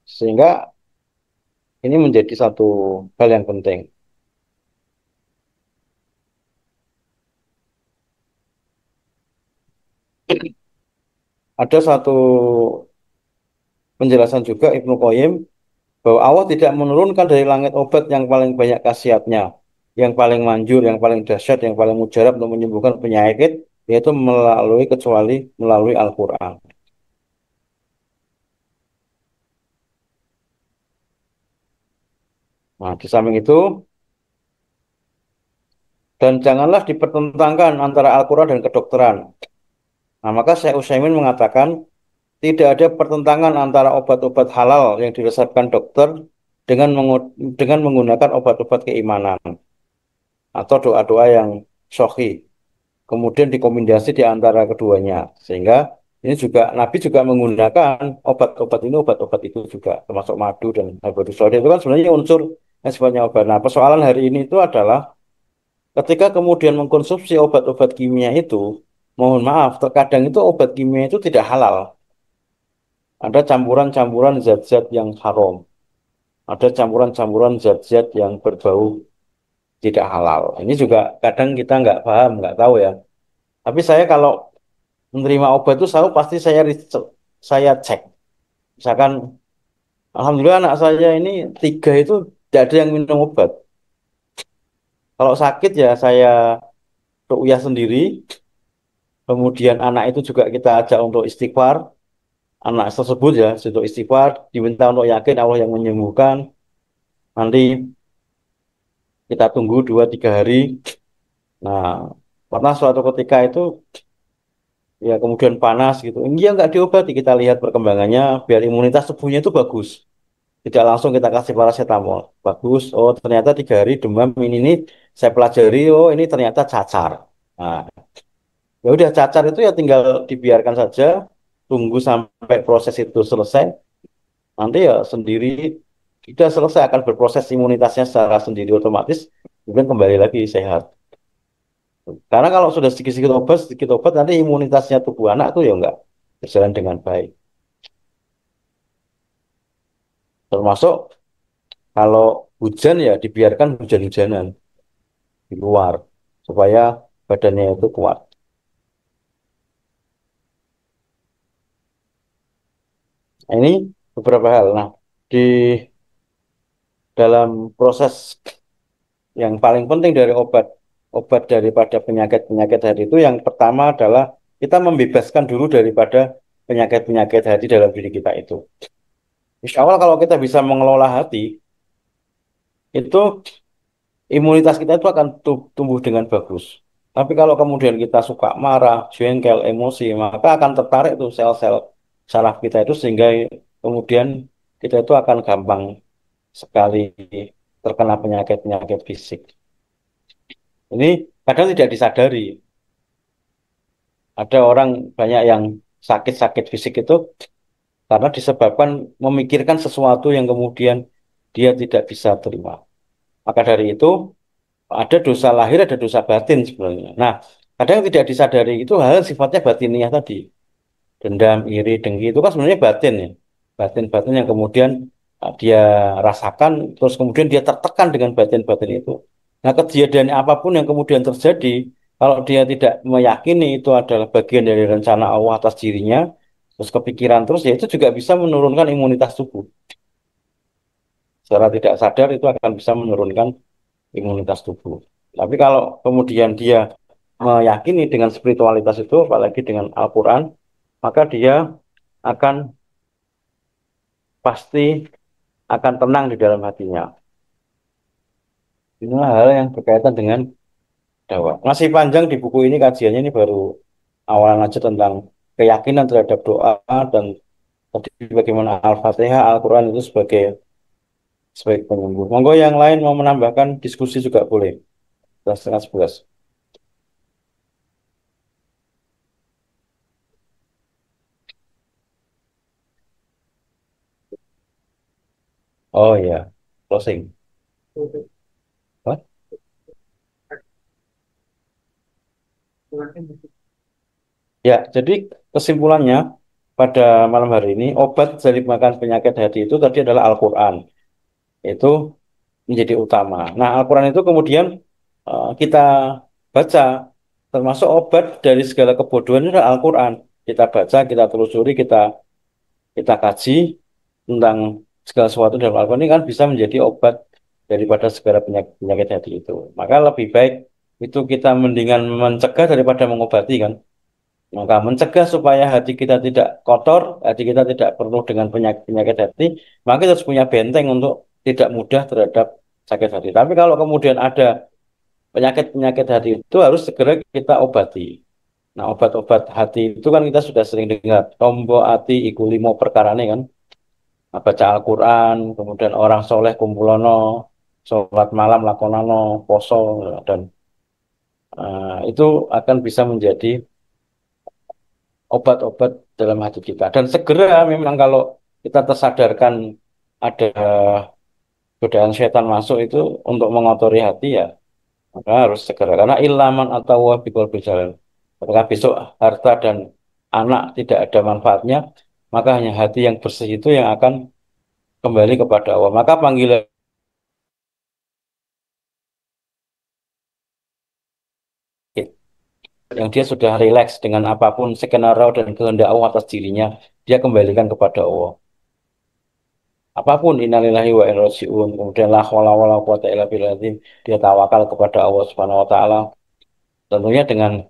Sehingga ini menjadi satu hal yang penting. Ada satu penjelasan juga Ibnu Qayyim bahwa Allah tidak menurunkan dari langit obat yang paling banyak khasiatnya, yang paling manjur, yang paling dahsyat, yang paling mujarab untuk menyembuhkan penyakit, yaitu kecuali melalui Al-Quran. Nah, di samping itu, dan janganlah dipertentangkan antara Al-Quran dan kedokteran. Nah, maka Syekh Utsaimin mengatakan tidak ada pertentangan antara obat-obat halal yang diresepkan dokter dengan menggunakan obat-obat keimanan atau doa-doa yang syahih. Kemudian dikombinasi di antara keduanya. Sehingga ini juga Nabi juga menggunakan obat-obat ini, obat-obat itu juga termasuk madu dan habatus sauda itu kan sebenarnya unsur yang sifatnya obat. Nah, persoalan hari ini itu adalah ketika kemudian mengkonsumsi obat-obat kimia itu, mohon maaf, terkadang itu obat kimia itu tidak halal. Ada campuran-campuran zat-zat yang haram. Ada campuran-campuran zat-zat yang berbau tidak halal. Ini juga kadang kita nggak paham, nggak tahu ya. Tapi saya kalau menerima obat itu selalu pasti saya cek. Misalkan, alhamdulillah anak saya ini tiga itu tidak ada yang minum obat. Kalau sakit ya saya ruqyah sendiri. Kemudian anak itu juga kita ajak untuk istighfar. Anak tersebut ya untuk istighfar, diminta untuk yakin Allah yang menyembuhkan. Nanti kita tunggu 2 3 hari. Nah, pernah suatu ketika itu ya kemudian panas gitu. Iya nggak diobati, kita lihat perkembangannya biar imunitas tubuhnya itu bagus. Tidak langsung kita kasih paracetamol. Bagus. Oh, ternyata 3 hari demam ini saya pelajari. Oh, ini ternyata cacar. Nah, ya udah cacar itu ya tinggal dibiarkan saja. Tunggu sampai proses itu selesai. Nanti ya sendiri sudah selesai akan berproses imunitasnya secara sendiri otomatis. Kemudian kembali lagi sehat. Karena kalau sudah sedikit obat nanti imunitasnya tubuh anak tuh ya enggak berjalan dengan baik. Termasuk kalau hujan ya dibiarkan hujan-hujanan di luar supaya badannya itu kuat. Nah, ini beberapa hal. Nah, di dalam proses yang paling penting dari obat daripada penyakit-penyakit hati itu yang pertama adalah kita membebaskan dulu daripada penyakit-penyakit hati dalam diri kita itu. Insya Allah kalau kita bisa mengelola hati, itu imunitas kita itu akan tumbuh dengan bagus. Tapi kalau kemudian kita suka marah, jengkel, emosi, maka akan tertarik tuh sel-sel saraf kita itu sehingga kemudian kita itu akan gampang sekali terkena penyakit-penyakit fisik. Ini kadang tidak disadari. Ada orang banyak yang sakit-sakit fisik itu karena disebabkan memikirkan sesuatu yang kemudian dia tidak bisa terima. Maka dari itu ada dosa lahir, ada dosa batin sebenarnya. Nah, kadang tidak disadari itu hal sifatnya batiniah tadi. Dendam, iri, dengki itu kan sebenarnya batin ya. Batin-batin yang kemudian dia rasakan, terus kemudian dia tertekan dengan batin-batin itu. Nah, kejadian apapun yang kemudian terjadi, kalau dia tidak meyakini itu adalah bagian dari rencana Allah atas dirinya, terus kepikiran terus, ya itu juga bisa menurunkan imunitas tubuh. Secara tidak sadar itu akan bisa menurunkan imunitas tubuh. Tapi kalau kemudian dia meyakini dengan spiritualitas itu, apalagi dengan Al-Quran, maka dia akan pasti akan tenang di dalam hatinya. Inilah hal yang berkaitan dengan dakwah. Masih panjang di buku ini kajiannya, ini baru awalan aja tentang keyakinan terhadap doa dan tadi bagaimana Al-Fatihah, Al-Quran itu sebagai penyembuh. Monggo yang lain mau menambahkan diskusi juga boleh. 11:30. Oh ya, closing. What? Ya, jadi kesimpulannya pada malam hari ini, obat dari makan penyakit hati itu tadi adalah Al-Quran. Itu menjadi utama. Nah, Al-Quran itu kemudian kita baca, termasuk obat dari segala kebodohan itu adalah Al-Quran. Kita baca, kita telusuri, kita kaji tentang segala sesuatu dalam Al-Quran ini kan bisa menjadi obat daripada segala penyakit hati itu. Maka lebih baik itu kita mendingan mencegah daripada mengobati kan. Maka mencegah supaya hati kita tidak kotor, hati kita tidak penuh dengan penyakit hati, maka kita harus punya benteng untuk tidak mudah terhadap sakit hati. Tapi kalau kemudian ada penyakit-penyakit hati itu harus segera kita obati. Nah, obat-obat hati itu kan kita sudah sering dengar. Tombo ati iku limo perkarane kan. Nah, baca Al-Quran, kemudian orang soleh kumpulono, sholat malam lakonano, poso, dan itu akan bisa menjadi obat-obat dalam hati kita. Dan segera memang kalau kita tersadarkan ada godaan setan masuk itu untuk mengotori hati ya, maka harus segera. Karena ilaman atau wabikul bijalan. Ketika besok harta dan anak tidak ada manfaatnya, maka hanya hati yang bersih itu yang akan kembali kepada Allah. Maka panggilan yang dia sudah rileks dengan apapun skenario dan kehendak Allah atas dirinya, dia kembalikan kepada Allah. Apapun innalillahi wa inna ilaihi raji'un, kemudian la haula wala quwata illa billah, dia tawakal kepada Allah Subhanahu wa taala. Tentunya dengan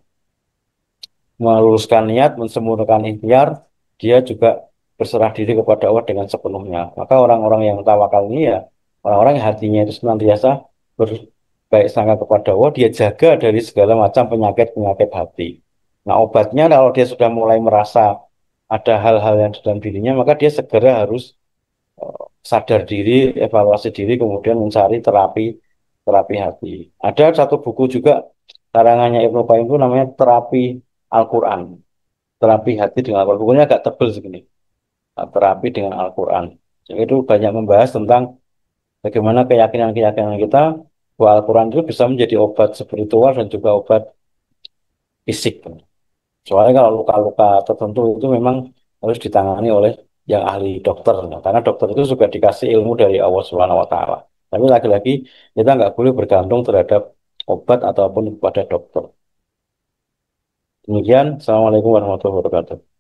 meluruskan niat, mensempurnakan ikhtiar, dia juga berserah diri kepada Allah dengan sepenuhnya. Maka orang-orang yang tawakal ini ya orang-orang yang hatinya itu senantiasa berbaik sangka kepada Allah, dia jaga dari segala macam penyakit-penyakit hati. Nah, obatnya kalau dia sudah mulai merasa ada hal-hal yang di dalam dirinya, maka dia segera harus sadar diri, evaluasi diri, kemudian mencari terapi terapi hati. Ada satu buku juga karangannya Ibnu Qayyim itu namanya Terapi Al-Quran. Terapi hati dengan Al-Quran. Bukunya agak tebal segini. Terapi dengan Al-Quran. Jadi itu banyak membahas tentang bagaimana keyakinan-keyakinan kita bahwa Al-Quran itu bisa menjadi obat spiritual dan juga obat fisik. Soalnya kalau luka-luka tertentu itu memang harus ditangani oleh yang ahli dokter. Nah, karena dokter itu juga dikasih ilmu dari Allah Subhanahu wa taala. Tapi lagi-lagi kita nggak boleh bergantung terhadap obat ataupun kepada dokter. Demikian, Assalamualaikum warahmatullahi wabarakatuh.